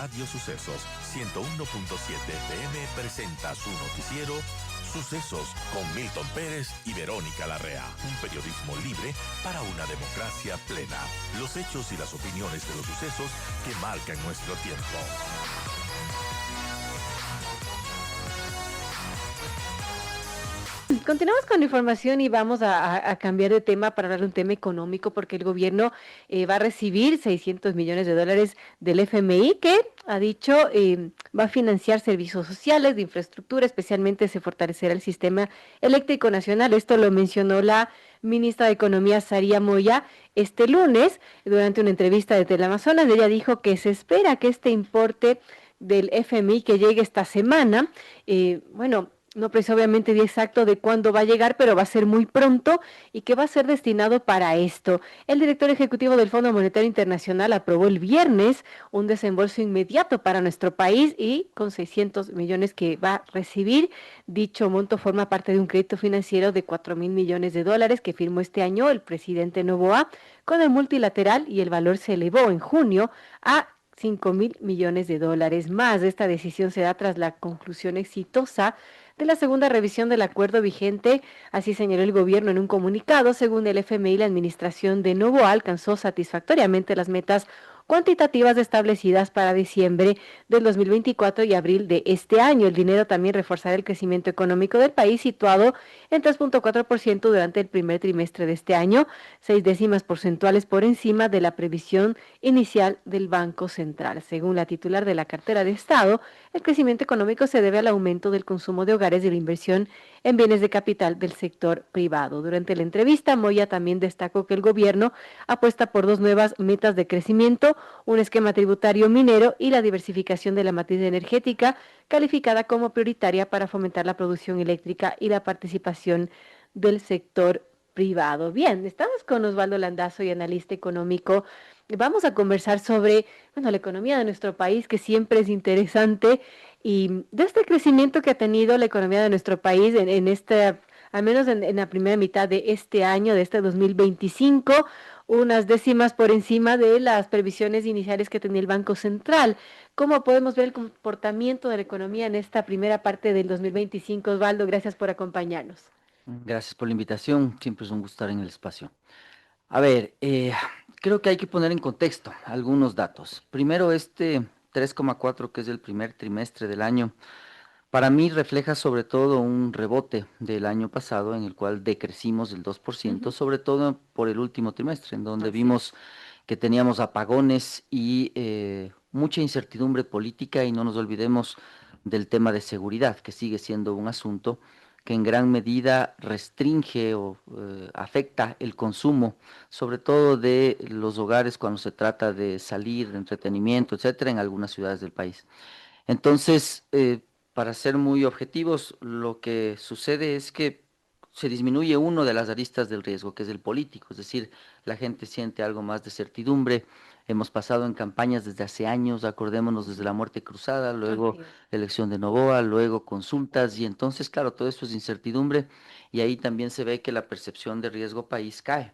Radio Sucesos 101.7 FM presenta su noticiero Sucesos con Milton Pérez y Verónica Larrea. Un periodismo libre para una democracia plena. Los hechos y las opiniones de los sucesos que marcan nuestro tiempo. Continuamos con la información y vamos a cambiar de tema para hablar de un tema económico porque el gobierno va a recibir 600 millones de dólares del FMI que ha dicho va a financiar servicios sociales de infraestructura, especialmente se fortalecerá el sistema eléctrico nacional. Esto lo mencionó la ministra de Economía, Saría Moya, este lunes durante una entrevista de Teleamazonas. Ella dijo que se espera que este importe del FMI que llegue esta semana, no precisó obviamente día exacto de cuándo va a llegar, pero va a ser muy pronto y que va a ser destinado para esto. El director ejecutivo del Fondo Monetario Internacional aprobó el viernes un desembolso inmediato para nuestro país y con 600 millones que va a recibir. Dicho monto forma parte de un crédito financiero de 4.000 millones de dólares que firmó este año el presidente Noboa con el multilateral y el valor se elevó en junio a 5.000 millones de dólares más. Esta decisión se da tras la conclusión exitosa de la segunda revisión del acuerdo vigente, así señaló el gobierno en un comunicado. Según el FMI, la administración de Noboa alcanzó satisfactoriamente las metas cuantitativas establecidas para diciembre del 2024 y abril de este año. El dinero también reforzará el crecimiento económico del país, situado en 3.4% durante el primer trimestre de este año, 6 décimas porcentuales por encima de la previsión inicial del Banco Central. Según la titular de la cartera de Estado, el crecimiento económico se debe al aumento del consumo de hogares y la inversión en bienes de capital del sector privado. Durante la entrevista, Moya también destacó que el gobierno apuesta por dos nuevas metas de crecimiento, un esquema tributario minero y la diversificación de la matriz energética, calificada como prioritaria para fomentar la producción eléctrica y la participación del sector privado. Bien, estamos con Osvaldo Landazo y analista económico. Vamos a conversar sobre, la economía de nuestro país, que siempre es interesante, y de este crecimiento que ha tenido la economía de nuestro país en esta, al menos en la primera mitad de este año, de este 2025, unas décimas por encima de las previsiones iniciales que tenía el Banco Central. ¿Cómo podemos ver el comportamiento de la economía en esta primera parte del 2025? Osvaldo, gracias por acompañarnos. Gracias por la invitación, siempre es un gusto estar en el espacio. A ver, creo que hay que poner en contexto algunos datos. Primero, este 3,4 que es el primer trimestre del año, para mí refleja sobre todo un rebote del año pasado en el cual decrecimos el 2%, sobre todo por el último trimestre, en donde vimos que teníamos apagones y mucha incertidumbre política y no nos olvidemos del tema de seguridad, que sigue siendo un asunto que en gran medida restringe o afecta el consumo, sobre todo de los hogares cuando se trata de salir, de entretenimiento, etcétera, en algunas ciudades del país. Entonces, para ser muy objetivos, lo que sucede es que se disminuye uno de las aristas del riesgo, que es el político, es decir, la gente siente algo más de certidumbre. Hemos pasado en campañas desde hace años, acordémonos desde la muerte cruzada, luego la elección de Noboa, luego consultas, y entonces, claro, todo esto es incertidumbre, y ahí también se ve que la percepción de riesgo país cae.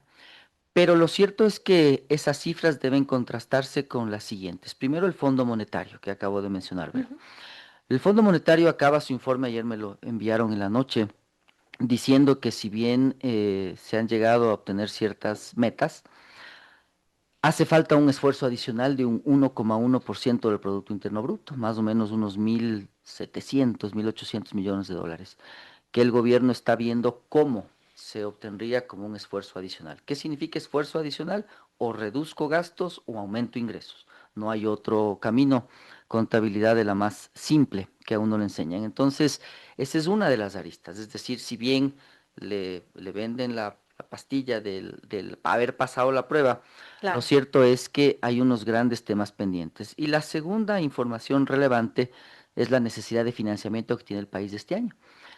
Pero lo cierto es que esas cifras deben contrastarse con las siguientes. Primero, el Fondo Monetario, que acabo de mencionar, Vero. El Fondo Monetario acaba su informe, ayer me lo enviaron en la noche, diciendo que si bien se han llegado a obtener ciertas metas, hace falta un esfuerzo adicional de un 1,1% del Producto Interno Bruto, más o menos unos 1.700, 1.800 millones de dólares, que el gobierno está viendo cómo se obtendría como un esfuerzo adicional. ¿Qué significa esfuerzo adicional? O reduzco gastos o aumento ingresos. No hay otro camino, contabilidad de la más simple que a uno le enseñan. Entonces, esa es una de las aristas. Es decir, si bien le venden la pastilla del haber pasado la prueba, lo cierto es que hay unos grandes temas pendientes. Y la segunda información relevante es la necesidad de financiamiento que tiene el país este año.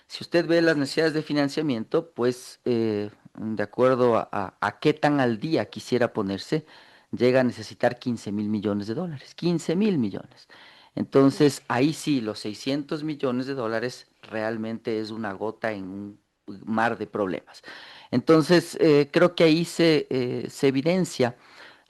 Si usted ve las necesidades de financiamiento, pues de acuerdo a qué tan al día quisiera ponerse, llega a necesitar 15.000 millones de dólares. 15.000 millones. Entonces, ahí sí, los 600 millones de dólares realmente es una gota en un mar de problemas. Entonces, creo que ahí se evidencia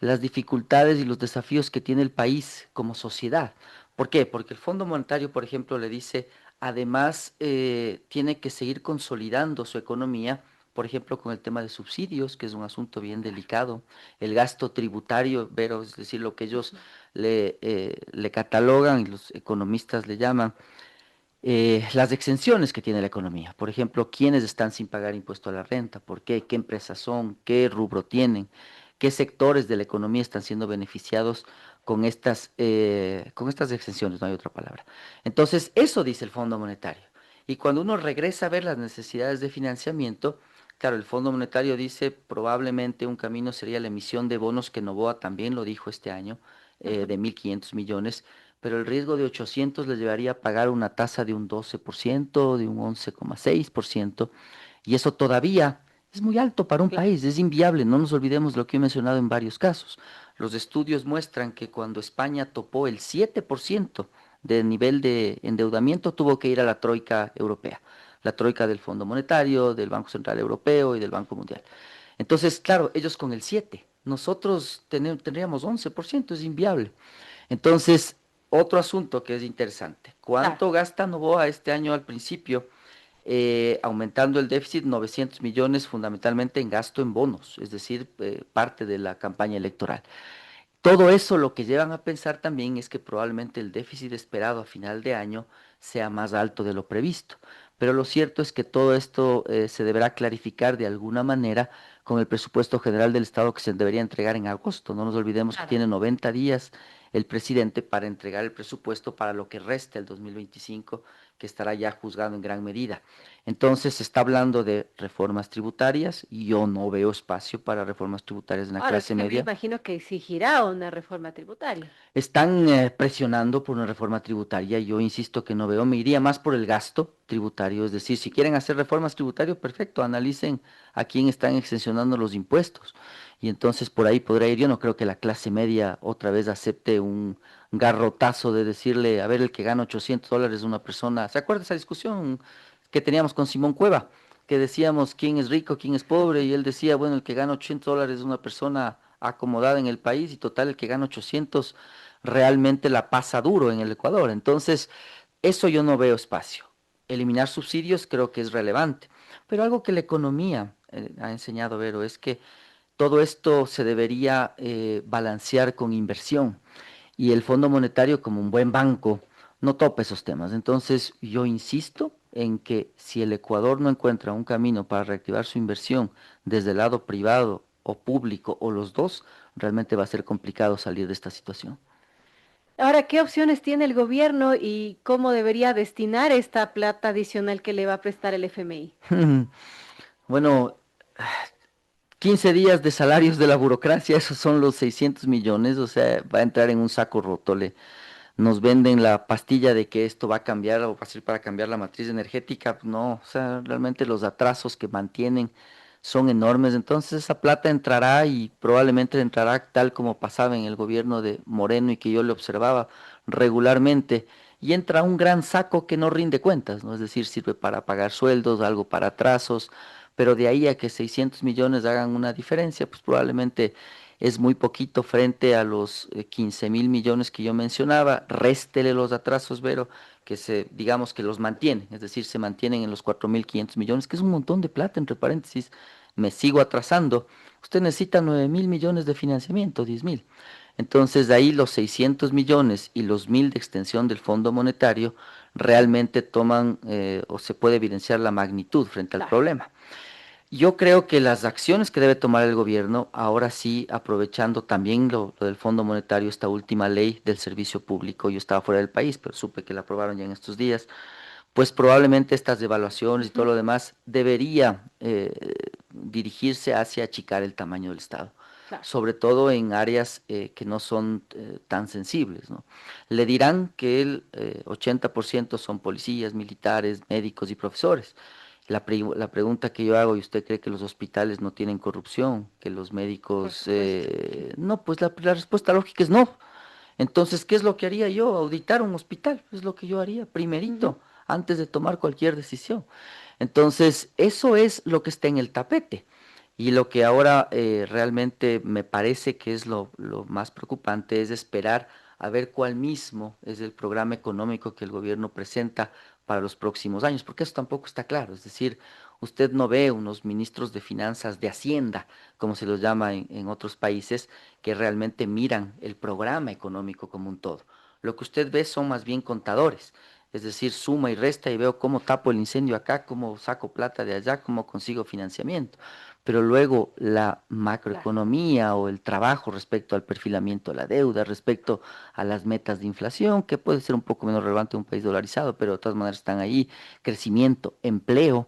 las dificultades y los desafíos que tiene el país como sociedad. ¿Por qué? Porque el Fondo Monetario, por ejemplo, le dice, además, tiene que seguir consolidando su economía, por ejemplo, con el tema de subsidios, que es un asunto bien delicado, el gasto tributario, Vero, es decir, lo que ellos le catalogan y los economistas le llaman las exenciones que tiene la economía. Por ejemplo, quiénes están sin pagar impuesto a la renta, por qué, qué empresas son, qué rubro tienen, qué sectores de la economía están siendo beneficiados con estas exenciones, no hay otra palabra. Entonces, eso dice el Fondo Monetario. Y cuando uno regresa a ver las necesidades de financiamiento, claro, el Fondo Monetario dice probablemente un camino sería la emisión de bonos, que Noboa también lo dijo este año, de 1.500 millones, pero el riesgo de 800 les llevaría a pagar una tasa de un 12%, de un 11,6%, y eso todavía es muy alto para un Claro. país, es inviable, no nos olvidemos de lo que he mencionado en varios casos. Los estudios muestran que cuando España topó el 7% de nivel de endeudamiento, tuvo que ir a la troika europea, la troika del Fondo Monetario, del Banco Central Europeo y del Banco Mundial. Entonces, claro, ellos con el 7%, nosotros tendríamos 11%, es inviable. Entonces, otro asunto que es interesante, Claro. ¿cuánto gasta Novoa este año al principio? Aumentando el déficit 900 millones fundamentalmente en gasto en bonos, es decir, parte de la campaña electoral. Todo eso lo que llevan a pensar también es que probablemente el déficit esperado a final de año sea más alto de lo previsto. Pero lo cierto es que todo esto se deberá clarificar de alguna manera con el presupuesto general del Estado, que se debería entregar en agosto. No nos olvidemos que Claro. tiene 90 días el presidente para entregar el presupuesto para lo que resta el 2025, que estará ya juzgado en gran medida. Entonces se está hablando de reformas tributarias y yo no veo espacio para reformas tributarias en la Ahora, es clase que me media. imagino que exigirá una reforma tributaria. Están presionando por una reforma tributaria. Yo insisto que no veo, me iría más por el gasto tributario. Es decir, si quieren hacer reformas tributarias, perfecto, analicen a quién están exencionando los impuestos. Y entonces por ahí podrá ir. Yo no creo que la clase media otra vez acepte un garrotazo de decirle, a ver, el que gana $800 es una persona. ¿Se acuerda esa discusión que teníamos con Simón Cueva? Que decíamos quién es rico, quién es pobre, y él decía, bueno, el que gana $800 es una persona acomodada en el país, y total, el que gana 800 realmente la pasa duro en el Ecuador. Entonces, eso yo no veo espacio. Eliminar subsidios creo que es relevante, pero algo que la economía ha enseñado, Vero, es que todo esto se debería balancear con inversión, y el Fondo Monetario, como un buen banco, no topa esos temas. Entonces, yo insisto en que si el Ecuador no encuentra un camino para reactivar su inversión desde el lado privado o público o los dos, realmente va a ser complicado salir de esta situación. Ahora, ¿qué opciones tiene el gobierno y cómo debería destinar esta plata adicional que le va a prestar el FMI? Bueno, 15 días de salarios de la burocracia, esos son los 600 millones, o sea, va a entrar en un saco roto. Nos venden la pastilla de que esto va a cambiar o va a ser para cambiar la matriz energética. No, o sea, realmente los atrasos que mantienen son enormes. Entonces esa plata entrará, y probablemente entrará tal como pasaba en el gobierno de Moreno y que yo le observaba regularmente. Y entra un gran saco que no rinde cuentas, ¿no? Es decir, sirve para pagar sueldos, algo para atrasos, pero de ahí a que 600 millones hagan una diferencia, pues probablemente es muy poquito frente a los 15.000 millones que yo mencionaba. Réstele los atrasos, Vero, digamos que los mantiene, es decir, se mantienen en los 4.500 millones, que es un montón de plata, entre paréntesis. Me sigo atrasando. Usted necesita 9.000 millones de financiamiento, 10.000. Entonces, de ahí los 600 millones y los 1.000 de extensión del Fondo Monetario realmente toman o se puede evidenciar la magnitud frente al Claro. problema. Yo creo que las acciones que debe tomar el gobierno, ahora sí, aprovechando también lo del Fondo Monetario, esta última ley del servicio público, yo estaba fuera del país, pero supe que la aprobaron ya en estos días, pues probablemente estas devaluaciones y todo Ujú. lo demás debería dirigirse hacia achicar el tamaño del Estado, Claro. sobre todo en áreas que no son tan sensibles, ¿no? Le dirán que el 80% son policías, militares, médicos y profesores. La pregunta que yo hago, ¿y usted cree que los hospitales no tienen corrupción? ¿Que los Por médicos...? supuesto. No, pues la respuesta lógica es no. Entonces, ¿qué es lo que haría yo? Auditar un hospital, es lo que yo haría Ujú. primerito, antes de tomar cualquier decisión. Entonces, eso es lo que está en el tapete. Y lo que ahora realmente me parece que es lo más preocupante es esperar a ver cuál mismo es el programa económico que el gobierno presenta para los próximos años, porque eso tampoco está claro. Es decir, usted no ve unos ministros de finanzas de Hacienda, como se los llama en otros países, que realmente miran el programa económico como un todo. Lo que usted ve son más bien contadores, es decir, suma y resta y veo cómo tapo el incendio acá, cómo saco plata de allá, cómo consigo financiamiento. Pero luego la Claro. macroeconomía o el trabajo respecto al perfilamiento de la deuda, respecto a las metas de inflación, que puede ser un poco menos relevante en un país dolarizado, pero de todas maneras están ahí, crecimiento, empleo,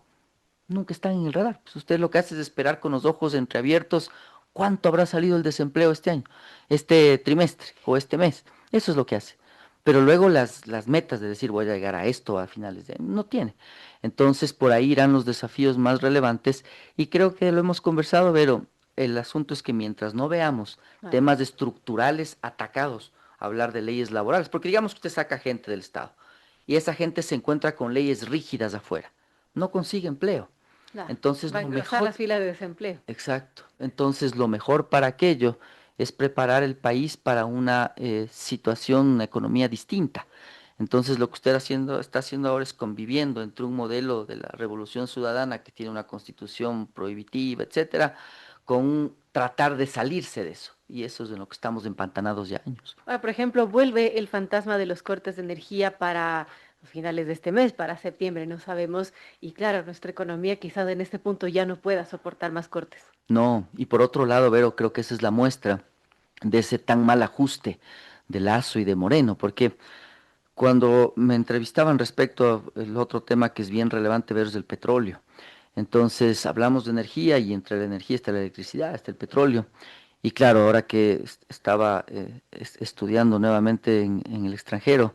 nunca están en el radar. Pues usted lo que hace es esperar con los ojos entreabiertos cuánto habrá salido el desempleo este año, este trimestre o este mes. Eso es lo que hace. Pero luego las metas de decir voy a llegar a esto a finales de año, no tiene. Entonces por ahí irán los desafíos más relevantes y creo que lo hemos conversado, pero el asunto es que mientras no veamos Así temas es. estructurales atacados, hablar de leyes laborales, porque digamos que usted saca gente del Estado y esa gente se encuentra con leyes rígidas afuera, no consigue empleo. Claro. Entonces Va a lo engrosar mejor, las filas de desempleo. exacto, entonces lo mejor para aquello es preparar el país para una situación, una economía distinta. Entonces lo que usted está haciendo ahora es conviviendo entre un modelo de la revolución ciudadana que tiene una constitución prohibitiva, etcétera, con tratar de salirse de eso. Y eso es en lo que estamos empantanados ya años. Ahora, por ejemplo, vuelve el fantasma de los cortes de energía para finales de este mes, para septiembre, no sabemos. Y claro, nuestra economía quizás en este punto ya no pueda soportar más cortes. No, y por otro lado, Vero, creo que esa es la muestra de ese tan mal ajuste de Lazo y de Moreno, porque cuando me entrevistaban respecto al otro tema que es bien relevante, ver es el petróleo. Entonces hablamos de energía y entre la energía está la electricidad, está el petróleo. Y claro, ahora que estaba estudiando nuevamente en el extranjero,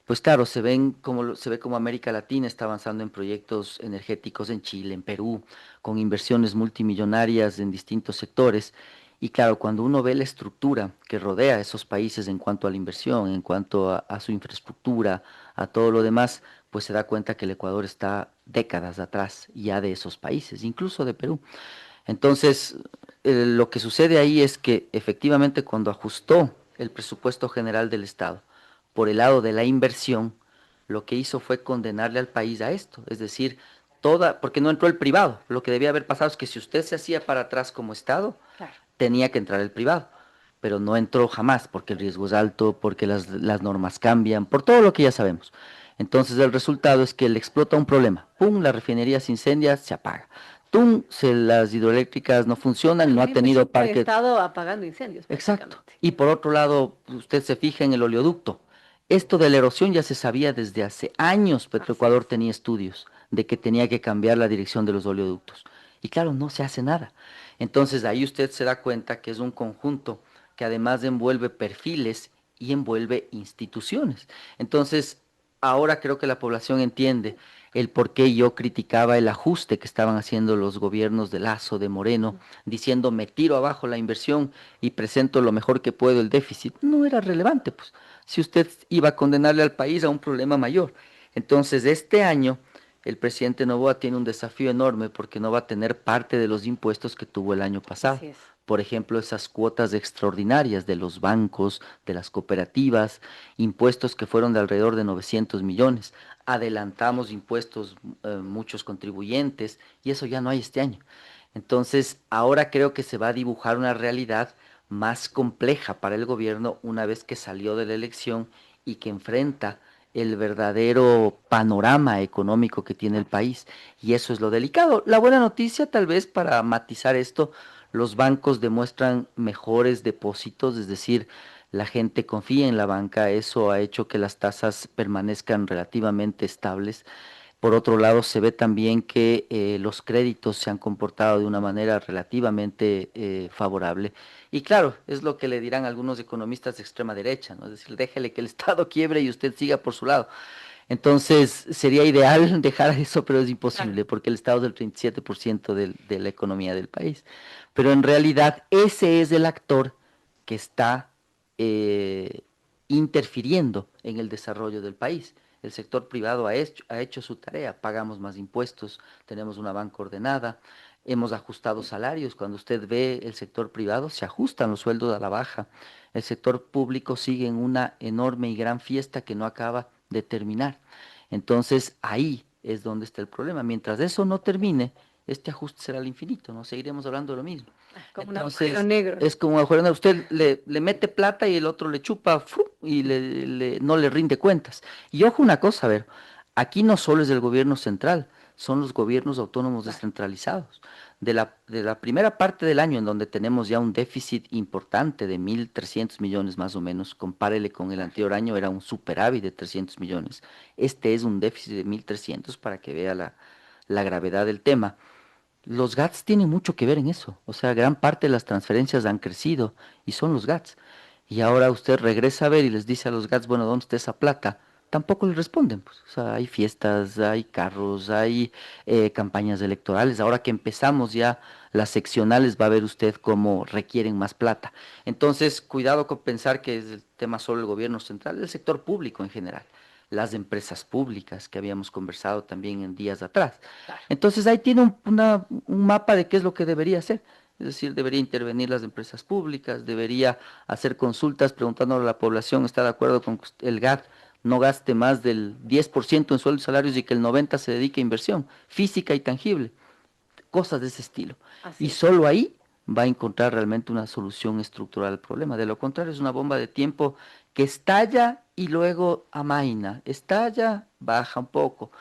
pues claro, se ve como América Latina está avanzando en proyectos energéticos en Chile, en Perú, con inversiones multimillonarias en distintos sectores. Y claro, cuando uno ve la estructura que rodea a esos países en cuanto a la inversión, en cuanto a su infraestructura, a todo lo demás, pues se da cuenta que el Ecuador está décadas atrás ya de esos países, incluso de Perú. Entonces, lo que sucede ahí es que efectivamente cuando ajustó el presupuesto general del Estado por el lado de la inversión, lo que hizo fue condenarle al país a esto, es decir, porque no entró el privado. Lo que debía haber pasado es que si usted se hacía para atrás como Estado, Claro. tenía que entrar el privado, pero no entró jamás porque el riesgo es alto, porque las normas cambian, por todo lo que ya sabemos. Entonces el resultado es que le explota un problema. ¡Pum! La refinería se incendia, se apaga. ¡Tum! Las hidroeléctricas no funcionan, no ha Siempre, tenido siempre han parque. estado apagando incendios Exacto. prácticamente. Y por otro lado, usted se fija en el oleoducto. Esto de la erosión ya se sabía desde hace años. Así es. Petroecuador tenía estudios de que tenía que cambiar la dirección de los oleoductos. Y claro, no se hace nada. Entonces ahí usted se da cuenta que es un conjunto que además envuelve perfiles y envuelve instituciones. Entonces, ahora creo que la población entiende el por qué yo criticaba el ajuste que estaban haciendo los gobiernos de Lazo, de Moreno, diciendo me tiro abajo la inversión y presento lo mejor que puedo el déficit. No era relevante, pues, si usted iba a condenarle al país a un problema mayor. Entonces, este año el presidente Noboa tiene un desafío enorme porque no va a tener parte de los impuestos que tuvo el año pasado. Así es. Por ejemplo, esas cuotas extraordinarias de los bancos, de las cooperativas, impuestos que fueron de alrededor de 900 millones. Adelantamos impuestos muchos contribuyentes y eso ya no hay este año. Entonces, ahora creo que se va a dibujar una realidad más compleja para el gobierno una vez que salió de la elección y que enfrenta el verdadero panorama económico que tiene el país. Y eso es lo delicado. La buena noticia, tal vez para matizar esto, los bancos demuestran mejores depósitos, es decir, la gente confía en la banca, eso ha hecho que las tasas permanezcan relativamente estables. Por otro lado, se ve también que los créditos se han comportado de una manera relativamente favorable. Y claro, es lo que le dirán algunos economistas de extrema derecha, ¿no? Es decir, déjele que el Estado quiebre y usted siga por su lado. Entonces, sería ideal dejar eso, pero es Claro. imposible porque el Estado es el 37% de la economía del país. Pero en realidad, ese es el actor que está eh, interfiriendo en el desarrollo del país. El sector privado ha hecho su tarea, pagamos más impuestos, tenemos una banca ordenada, Hemos ajustado salarios. Cuando usted ve el sector privado, se ajustan los sueldos a la baja. El sector público sigue en una enorme y gran fiesta que no acaba de terminar. Entonces, ahí es donde está el problema. Mientras eso no termine, este ajuste será al infinito, ¿no? Seguiremos hablando de lo mismo. Como un agujero Entonces, negro. es como un agujero negro. Usted le mete plata y el otro le chupa ¡fu! Y no le rinde cuentas. Y ojo una cosa, a ver, aquí no solo es el gobierno central, son los gobiernos autónomos descentralizados. De la primera parte del año en donde tenemos ya un déficit importante de 1.300 millones más o menos, compárele con el anterior año, era un superávit de 300 millones. Este es un déficit de 1.300 para que vea la gravedad del tema. Los GATS tienen mucho que ver en eso. O sea, gran parte de las transferencias han crecido y son los GATS. Y ahora usted regresa a ver y les dice a los GATS, bueno, ¿dónde está esa plata? Tampoco le responden. Pues. O sea, hay fiestas, hay carros, hay campañas electorales. Ahora que empezamos ya las seccionales, va a ver usted cómo requieren más plata. Entonces, cuidado con pensar que es el tema solo del gobierno central, el sector público en general, las empresas públicas que habíamos conversado también en días atrás. Entonces ahí tiene un mapa de qué es lo que debería hacer. Es decir, debería intervenir las empresas públicas, debería hacer consultas preguntándole a la población, ¿está de acuerdo con que el GAT no gaste más del 10% en sueldos y salarios y que el 90% se dedique a inversión física y tangible? Cosas de ese estilo. Así Y es. solo ahí va a encontrar realmente una solución estructural al problema. De lo contrario, es una bomba de tiempo que estalla y luego amaina, estalla, baja un poco.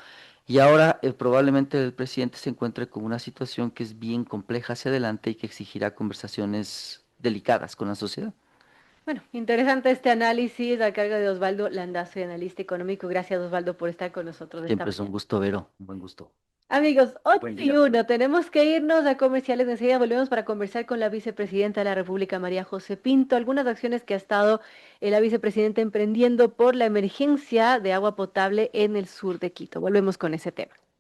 Y ahora probablemente el presidente se encuentre con una situación que es bien compleja hacia adelante y que exigirá conversaciones delicadas con la sociedad. Bueno, interesante este análisis a cargo de Osvaldo Landazuri, analista económico. Gracias, Osvaldo, por estar con nosotros esta Siempre es un mañana. gusto, Vero, un buen gusto. Amigos, 8 Buen y día. 1, tenemos que irnos a comerciales. Enseguida volvemos para conversar con la vicepresidenta de la República, María José Pinto, algunas acciones que ha estado la vicepresidenta emprendiendo por la emergencia de agua potable en el sur de Quito. Volvemos con ese tema.